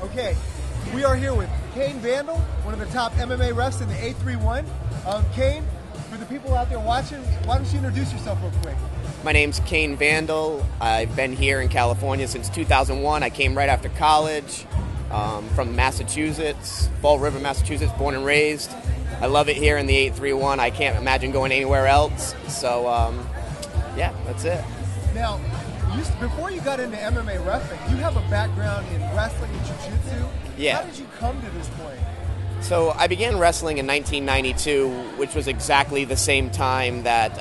Okay, we are here with Kane Vandal, one of the top MMA refs in the 831. Kane, for the people out there watching, why don't you introduce yourself real quick? My name's Kane Vandal. I've been here in California since 2001. I came right after college from Massachusetts, Fall River, Massachusetts, born and raised. I love it here in the 831. I can't imagine going anywhere else. So, yeah, that's it. Now, before you got into MMA wrestling, you have a background in wrestling and jiu-jitsu. Yeah. How did you come to this point? So I began wrestling in 1992, which was exactly the same time that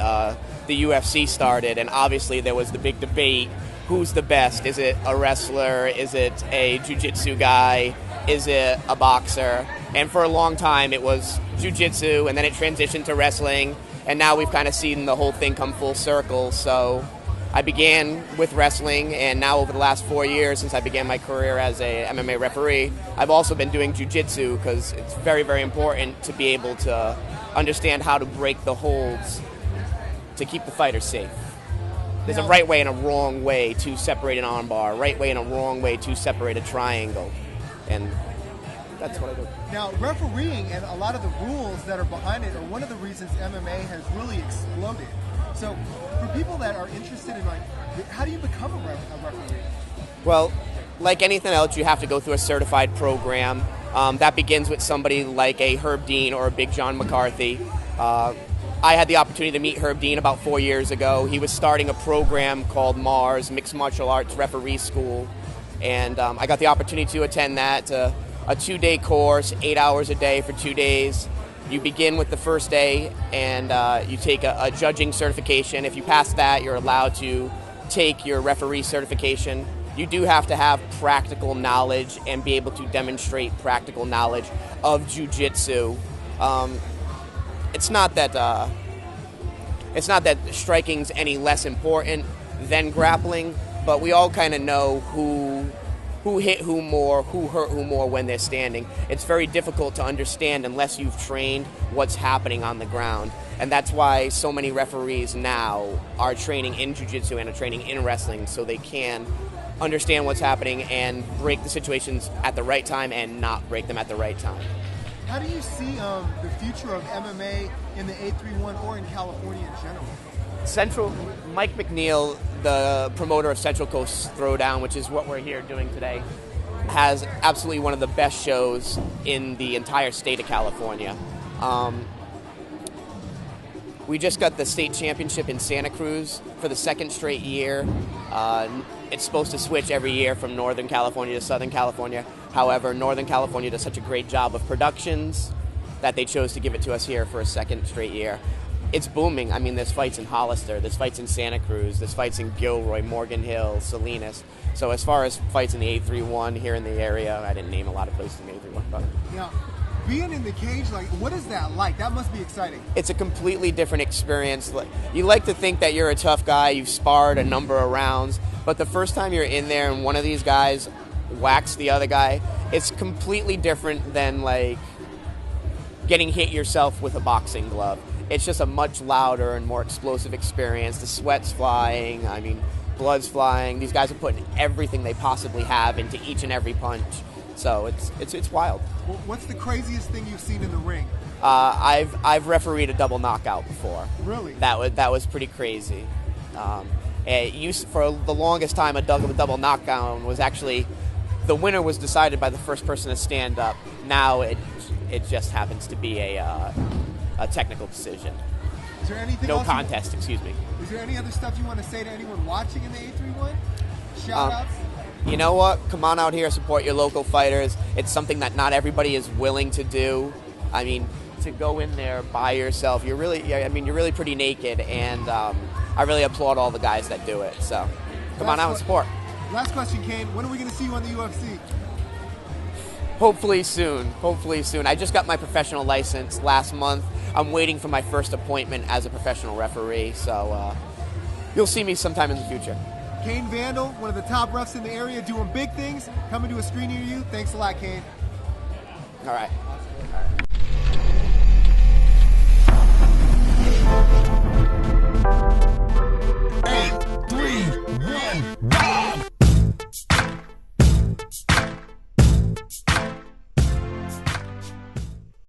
the UFC started, and obviously there was the big debate, who's the best? Is it a wrestler? Is it a jiu-jitsu guy? Is it a boxer? And for a long time it was jiu-jitsu, and then it transitioned to wrestling, and now we've kind of seen the whole thing come full circle. So I began with wrestling, and now over the last 4 years since I began my career as a MMA referee, I've also been doing jiu-jitsu because it's very, very important to be able to understand how to break the holds to keep the fighter safe. There's a right way and a wrong way to separate an armbar, a right way and a wrong way to separate a triangle, and that's what I do. Now, refereeing and a lot of the rules that are behind it are one of the reasons MMA has really exploded. So, for people that are interested in, like, how do you become a referee? Well, like anything else, you have to go through a certified program. That begins with somebody like a Herb Dean or a Big John McCarthy. I had the opportunity to meet Herb Dean about 4 years ago. He was starting a program called MARS, Mixed Martial Arts Referee School, and I got the opportunity to attend that, a 2-day course, 8 hours a day for 2 days. You begin with the first day, and you take a judging certification. If you pass that, you're allowed to take your referee certification. You do have to have practical knowledge and be able to demonstrate practical knowledge of jiu-jitsu. It's not that striking's any less important than grappling, but we all kind of know who hit who more, who hurt who more when they're standing. It's very difficult to understand unless you've trained what's happening on the ground. And that's why so many referees now are training in jiu-jitsu and are training in wrestling, so they can understand what's happening and break the situations at the right time and not break them at the right time. How do you see the future of MMA in the 831 or in California in general? Mike McNeil, the promoter of Central Coast Throwdown, which is what we're here doing today, has absolutely one of the best shows in the entire state of California. We just got the state championship in Santa Cruz for the second straight year. It's supposed to switch every year from Northern California to Southern California. However, Northern California does such a great job of productions that they chose to give it to us here for a second straight year. It's booming. I mean, there's fights in Hollister, there's fights in Santa Cruz, there's fights in Gilroy, Morgan Hill, Salinas. So as far as fights in the 831 here in the area, I didn't name a lot of places in the 831. But yeah. Being in the cage, like, what is that like? That must be exciting. It's a completely different experience. You like to think that you're a tough guy, you've sparred a number of rounds, but the first time you're in there and one of these guys whacks the other guy, it's completely different than, like, getting hit yourself with a boxing glove. It's just a much louder and more explosive experience. The sweat's flying, I mean, blood's flying. These guys are putting everything they possibly have into each and every punch. So it's wild. Well, what's the craziest thing you've seen in the ring? I've refereed a double knockout before. Really? That was pretty crazy. For the longest time, a double knockout was actually, the winner was decided by the first person to stand up. Now it just happens to be a technical decision. Is there anything no else contest? Excuse me. Is there any other stuff you want to say to anyone watching in the 831? Shout outs. You know what? Come on out here, support your local fighters. It's something that not everybody is willing to do. I mean, to go in there by yourself, you're really pretty naked, and I really applaud all the guys that do it. So, come on out and support. Last question, Kane. When are we going to see you on the UFC? Hopefully soon. Hopefully soon. I just got my professional license last month. I'm waiting for my first appointment as a professional referee, so you'll see me sometime in the future. Kane Vandal, one of the top refs in the area, doing big things, coming to a screen near you. Thanks a lot, Kane. All right.